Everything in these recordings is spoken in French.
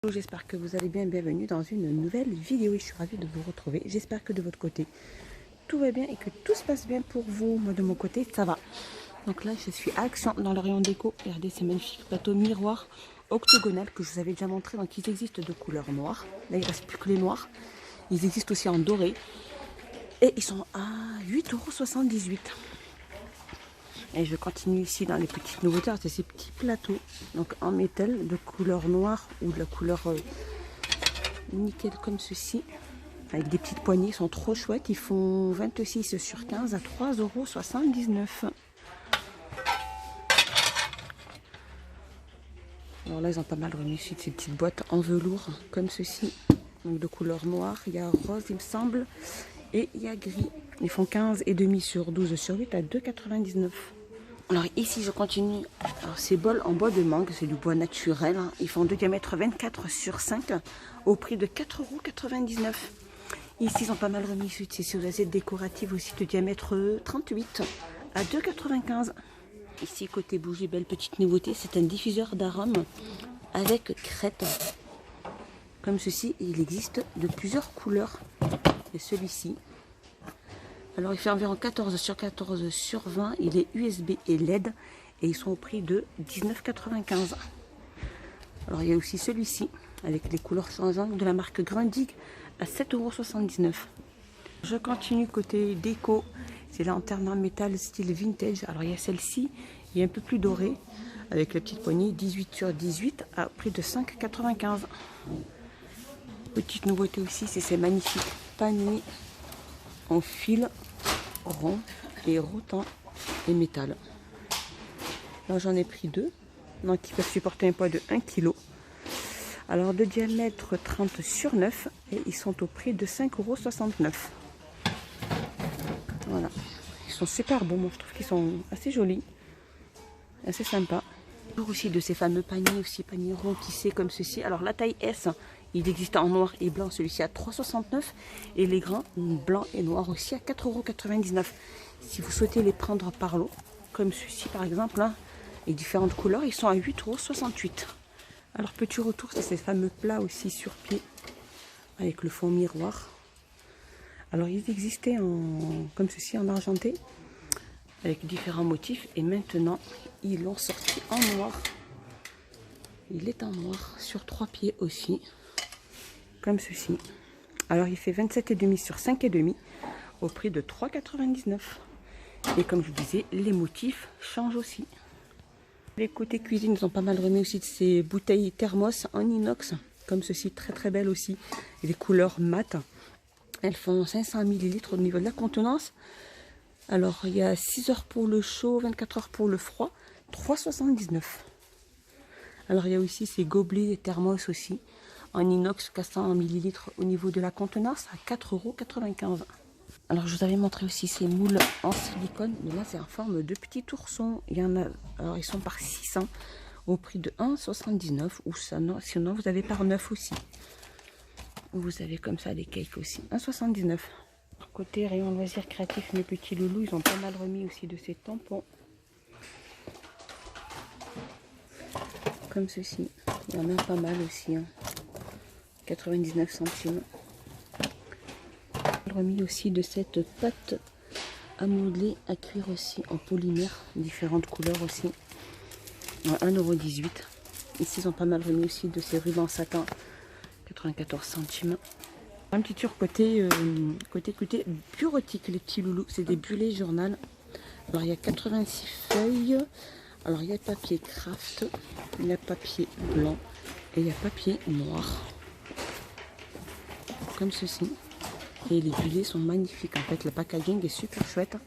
Bonjour, j'espère que vous allez bien, bienvenue dans une nouvelle vidéo et je suis ravie de vous retrouver. J'espère que de votre côté tout va bien et que tout se passe bien pour vous. Moi de mon côté ça va. Donc là je suis à Action dans le rayon déco. Regardez ces magnifiques plateaux miroirs octogonales que je vous avais déjà montré. Donc ils existent de couleur noire. Là il ne reste plus que les noirs. Ils existent aussi en doré. Et ils sont à 8,78 €. Et je continue ici dans les petites nouveautés. C'est ces petits plateaux donc en métal de couleur noire ou de la couleur nickel comme ceci. Avec des petites poignées, ils sont trop chouettes. Ils font 26 sur 15 à 3,79 €. Alors là, ils ont pas mal remis ici ces petites boîtes en velours comme ceci. Donc de couleur noire. Il y a rose, il me semble. Et il y a gris. Ils font 15,5 sur 12 sur 8 à 2,99 €. Alors ici je continue. Alors ces bols en bois de mangue, c'est du bois naturel. Ils font de diamètre 24 sur 5 au prix de 4,99 €. Ici ils ont pas mal remis ces assiettes décoratives aussi de diamètre 38 à 2,95 €. Ici côté bougie, belle petite nouveauté, c'est un diffuseur d'arômes avec crête. Comme ceci, il existe de plusieurs couleurs. Et celui-ci. Alors il fait environ 14 sur 14 sur 20, il est USB et LED et ils sont au prix de 19,95 €. Alors il y a aussi celui-ci avec les couleurs changeantes de la marque Grundig à 7,79 €. Je continue côté déco, c'est la lanterne en métal style vintage. Alors il y a celle-ci, il est un peu plus dorée avec la petite poignée 18 sur 18 à prix de 5,95 €. Petite nouveauté aussi, c'est ces magnifiques paniers en fil rond et rotant et métal. Là j'en ai pris deux, donc qui peuvent supporter un poids de 1 kg. Alors de diamètre 30 sur 9 et ils sont au prix de 5,69 €. Voilà, ils sont super beaux, moi je trouve qu'ils sont assez jolis, assez sympas. Toujours aussi de ces fameux paniers, aussi paniers ronds tissés comme ceci. Alors la taille S, il existe en noir et blanc, celui-ci à 3,69 € et les grands blanc et noir aussi à 4,99 €. Si vous souhaitez les prendre par lot, comme ceci par exemple, hein, et différentes couleurs, ils sont à 8,68 €. Alors petit retour, c'est ces fameux plats aussi sur pied avec le fond miroir. Alors ils existaient comme ceci en argenté avec différents motifs et maintenant ils l'ont sorti en noir. Il est en noir sur 3 pieds aussi, comme ceci. Alors il fait 27,5 sur 5,5 au prix de 3,99 €. Et comme je vous disais, les motifs changent aussi. Les côtés cuisine, ils ont pas mal remis aussi de ces bouteilles thermos en inox, comme ceci, très très belles aussi. Et les couleurs mat. Elles font 500 ml au niveau de la contenance. Alors il y a 6 heures pour le chaud, 24 heures pour le froid, 3,79 €. Alors il y a aussi ces gobelets thermos aussi, en inox 400 ml au niveau de la contenance à 4,95 €. Alors je vous avais montré aussi ces moules en silicone, mais là c'est en forme de petits oursons. Il y en a, alors ils sont par 600 au prix de 1,79 € ou sinon vous avez par 9 aussi. Vous avez comme ça des cakes aussi, 1,79 €. Côté rayon loisirs créatifs, mes petits loulous, ils ont pas mal remis aussi de ces tampons. Comme ceci, il y en a pas mal aussi, hein. 99 centimes. Remis aussi de cette pâte à modeler à cuire aussi en polymère, différentes couleurs aussi, à 1,18 €. Ici ils ont pas mal remis aussi de ces rubans satin, 94 centimes. Un petit tour côté bureautique, les petits loulous, c'est des bullets journal. Alors il y a 86 feuilles. Alors il y a papier craft, il y a papier blanc et il y a papier noir. Comme ceci. Et les bullets sont magnifiques. En fait, le packaging est super chouette.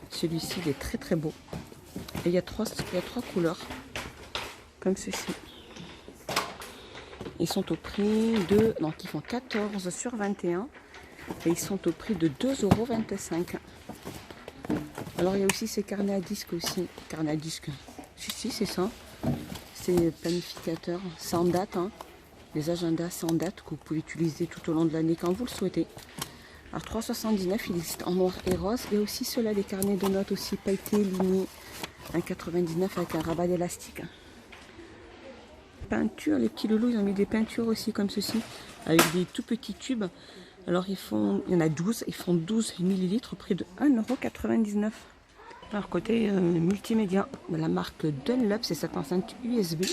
Celui-ci, il est très très beau. Et il y a trois couleurs. Comme ceci. Ils sont au prix de... Donc, ils font 14 sur 21. Et ils sont au prix de 2,25 €. Alors, il y a aussi ces carnets à disques aussi. Carnets à disques. Si, c'est ça. C'est planificateur sans date. Hein. Les agendas sans date que vous pouvez utiliser tout au long de l'année quand vous le souhaitez. Alors 3,79 €, il existe en noir et rose. Et aussi ceux-là, les carnets de notes aussi pailletés, lignés, 1,99 € avec un rabat d'élastique. Peinture, les petits loulous, ils ont mis des peintures aussi comme ceci, avec des tout petits tubes. Alors il y en a 12, ils font 12 millilitres au prix de 1,99 €. Alors côté multimédia, de la marque Dunlop, c'est cette enceinte USB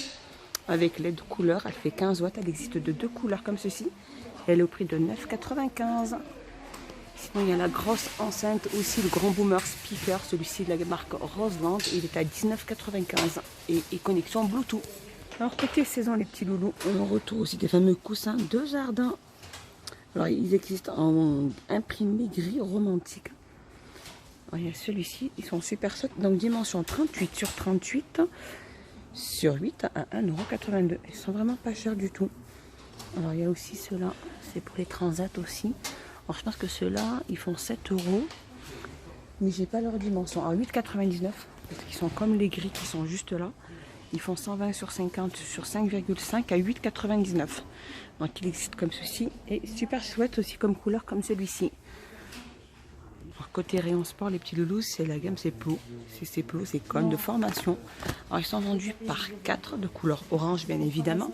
avec LED couleur, elle fait 15 watts, elle existe de 2 couleurs comme ceci. Elle est au prix de 9,95 €. Sinon il y a la grosse enceinte aussi, le grand boomer speaker, celui-ci de la marque Roseland, il est à 19,95 € et connexion Bluetooth. Alors côté saison les petits loulous, on retrouve aussi des fameux coussins de jardin. Alors ils existent en imprimé gris romantique. Alors, il y a celui-ci, ils sont super chouettes, donc dimension 38 sur 38 sur 8 à 1,82 €. Ils sont vraiment pas chers du tout. Alors il y a aussi ceux-là, c'est pour les transats aussi. Alors je pense que ceux-là, ils font 7 €, mais j'ai pas leur dimension. Alors 8,99 €, parce qu'ils sont comme les gris qui sont juste là. Ils font 120 sur 50 sur 5,5 à 8,99 €. Donc il existe comme ceci et super chouette aussi comme couleur comme celui-ci. Côté rayon sport, les petits loulous, c'est la gamme Seplo. C'est Seplo, c'est cône de formation. Alors ils sont vendus par 4 de couleur orange bien évidemment,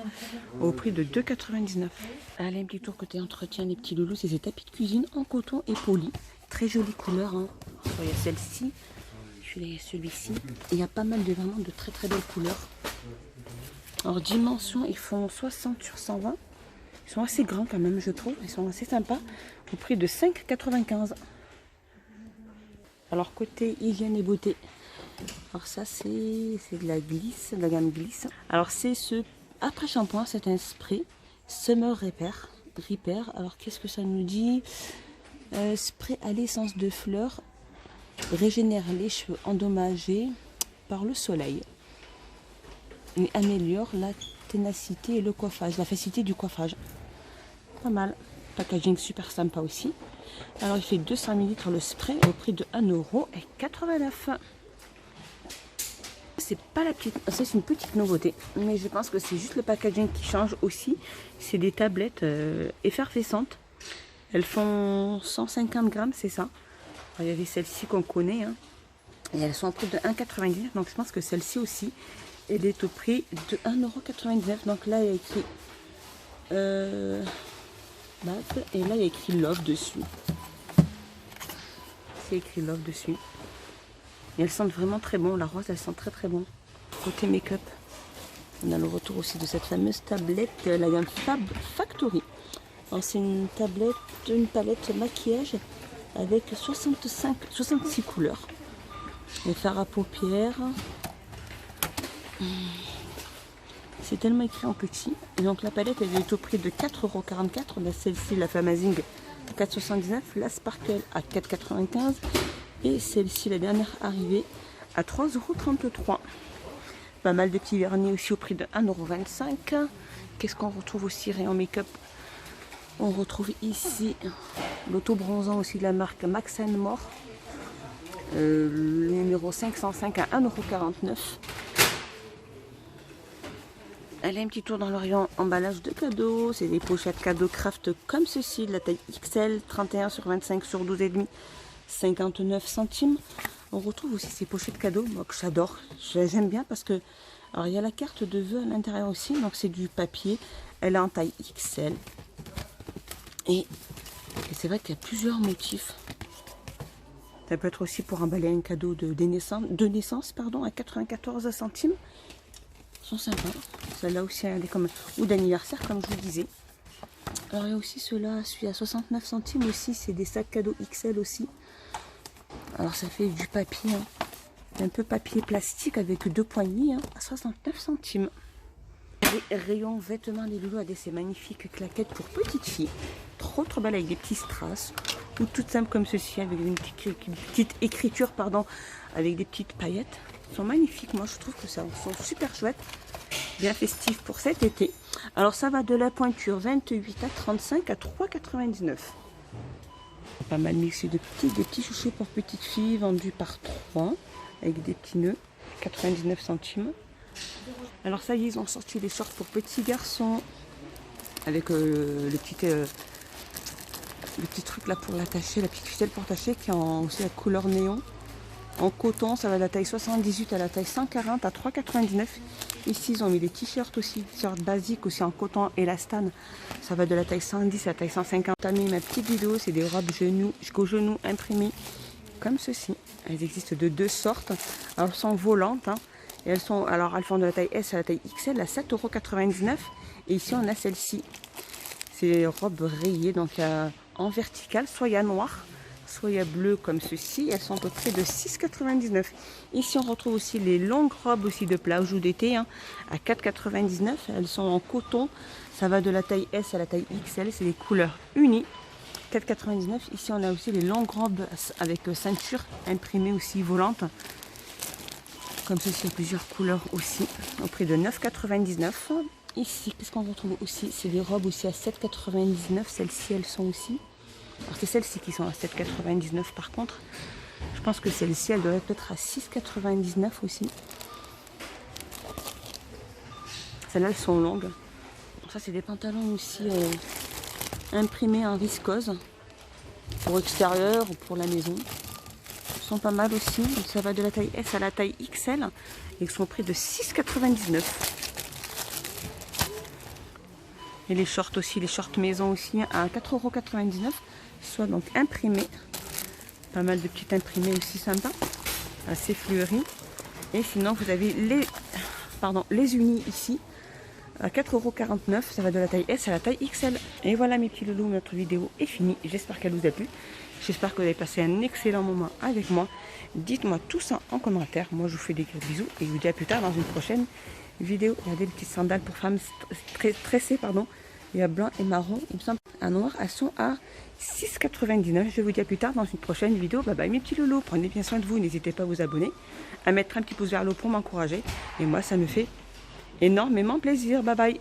au prix de 2,99 €. Allez, un petit tour côté entretien, les petits loulous, c'est des tapis de cuisine en coton et poli. Très jolie couleur, hein. Alors, il y a celle-ci, il y a celui-ci. Il y a pas mal de vraiment de très très belles couleurs. Alors dimension, ils font 60 sur 120. Ils sont assez grands quand même, je trouve. Ils sont assez sympas, au prix de 5,95 €. Alors côté hygiène et beauté, alors ça c'est de la glisse, de la gamme glisse. Alors c'est ce après shampoing, c'est un spray Summer Repair. Alors qu'est-ce que ça nous dit? Spray à l'essence de fleurs, régénère les cheveux endommagés par le soleil et améliore la ténacité et le coiffage, la facilité du coiffage. Pas mal. Packaging super sympa aussi. Alors il fait 200 ml le spray au prix de 1,89 €. C'est pas la petite, c'est une petite nouveauté, mais je pense que c'est juste le packaging qui change aussi. C'est des tablettes effervescentes. Elles font 150 grammes, c'est ça. Alors, il y avait celle-ci qu'on connaît, hein, et elles sont au prix de 1,99 €. Donc je pense que celle-ci aussi, elle est au prix de 1,99 €. Donc là il y a écrit et là il y a écrit Love dessus. C'est écrit Love dessus. Et elles sentent vraiment très bon. La rose, elle sent très très bon. Côté make-up, on a le retour aussi de cette fameuse tablette, la gamme Fab Factory. C'est une tablette, une palette maquillage avec 66 couleurs. Les fards à paupières. C'est tellement écrit en petit. Et donc la palette elle est au prix de 4,44 €. Celle-ci, la Famazing, 4,79 €. La Sparkle à 4,95 €. Et celle-ci, la dernière arrivée, à 3,33 €. Pas mal de petits vernis aussi au prix de 1,25 €. Qu'est-ce qu'on retrouve aussi rayon make-up? On retrouve ici l'auto-bronzant aussi de la marque Max More. Le numéro 505 à 1,49 €. Allez, un petit tour dans le rayon emballage de cadeaux. C'est des pochettes cadeaux craft comme ceci, de la taille XL, 31 sur 25 sur 12,5, 59 centimes. On retrouve aussi ces pochettes cadeaux, moi que j'adore. J'aime bien parce que, alors il y a la carte de vœux à l'intérieur aussi, donc c'est du papier. Elle est en taille XL. Et c'est vrai qu'il y a plusieurs motifs. Ça peut être aussi pour emballer un cadeau de naissance à 94 centimes. Sont sympas. Celle-là aussi, elle est comme ou d'anniversaire, comme je vous disais. Alors il y a aussi ceux-là, celui à 69 centimes aussi, c'est des sacs cadeaux XL aussi. Alors ça fait du papier, hein. Un peu papier plastique avec 2 poignées, hein, à 69 centimes. Les rayons vêtements des loulous avec ces magnifiques claquettes pour petites filles. Trop belle avec des petits strass. Ou toutes simples comme ceci, avec une petite écriture, avec des petites paillettes. Ils sont magnifiques, moi je trouve que ça sont super chouettes. Bien festifs pour cet été. Alors ça va de la pointure 28 à 35 à 3,99 €. Pas mal mixé de des petits chouchous pour petites filles vendus par 3 avec des petits nœuds, 99 centimes. Alors ça y est, ils ont sorti des shorts pour petits garçons avec le petit truc là pour l'attacher, la petite ficelle pour attacher qui est aussi la couleur néon. En coton, ça va de la taille 78 à la taille 140 à 3,99. Ici, ils ont mis des t-shirts aussi, t-shirts basiques aussi en coton élastane. Ça va de la taille 110 à la taille 150. J'ai mis ma petite vidéo, c'est des robes genoux jusqu'au genou imprimées comme ceci. Elles existent de deux sortes. Alors, elles sont volantes. Hein. Et elles font de la taille S à la taille XL à 7,99 €. Et ici, on a celle-ci. C'est des robes rayées, donc en vertical, soit il y a noir, soit il y a bleu comme ceci. Elles sont au prix de 6,99 €. Ici, on retrouve aussi les longues robes aussi de plage ou d'été hein, à 4,99 €. Elles sont en coton. Ça va de la taille S à la taille XL. C'est des couleurs unies. 4,99 €. Ici, on a aussi les longues robes avec ceinture imprimée aussi volante. Comme ceci, il y a plusieurs couleurs aussi, au prix de 9,99 €. Ici, qu'est-ce qu'on retrouve aussi? C'est des robes aussi à 7,99 €. Celles-ci, elles sont aussi. Alors, c'est celles-ci qui sont à 7,99 € par contre. Je pense que celles-ci, elles doivent être à 6,99 € aussi. Celles-là, elles sont longues. Ça, c'est des pantalons aussi imprimés en viscose pour extérieur ou pour la maison. Ils sont pas mal aussi. Donc, ça va de la taille S à la taille XL et ils sont au prix de 6,99 €. Et les shorts aussi, les shorts maison aussi à 4,99 €, soit donc imprimés. Pas mal de petites imprimées aussi sympas, assez fleuries. Et sinon vous avez les unis ici à 4,49 €, ça va de la taille S à la taille XL. Et voilà mes petits loulous, notre vidéo est finie. J'espère qu'elle vous a plu. J'espère que vous avez passé un excellent moment avec moi. Dites-moi tout ça en commentaire. Moi je vous fais des gros bisous et je vous dis à plus tard dans une prochaine vidéo. Regardez les petites sandales pour femmes tressées, pardon. Il y a blanc et marron, il me semble, à noir. Elles sont à 6,99 €. Je vous dis à plus tard dans une prochaine vidéo. Bye bye mes petits loulous. Prenez bien soin de vous. N'hésitez pas à vous abonner, à mettre un petit pouce vers le haut pour m'encourager. Et moi, ça me fait énormément plaisir. Bye bye.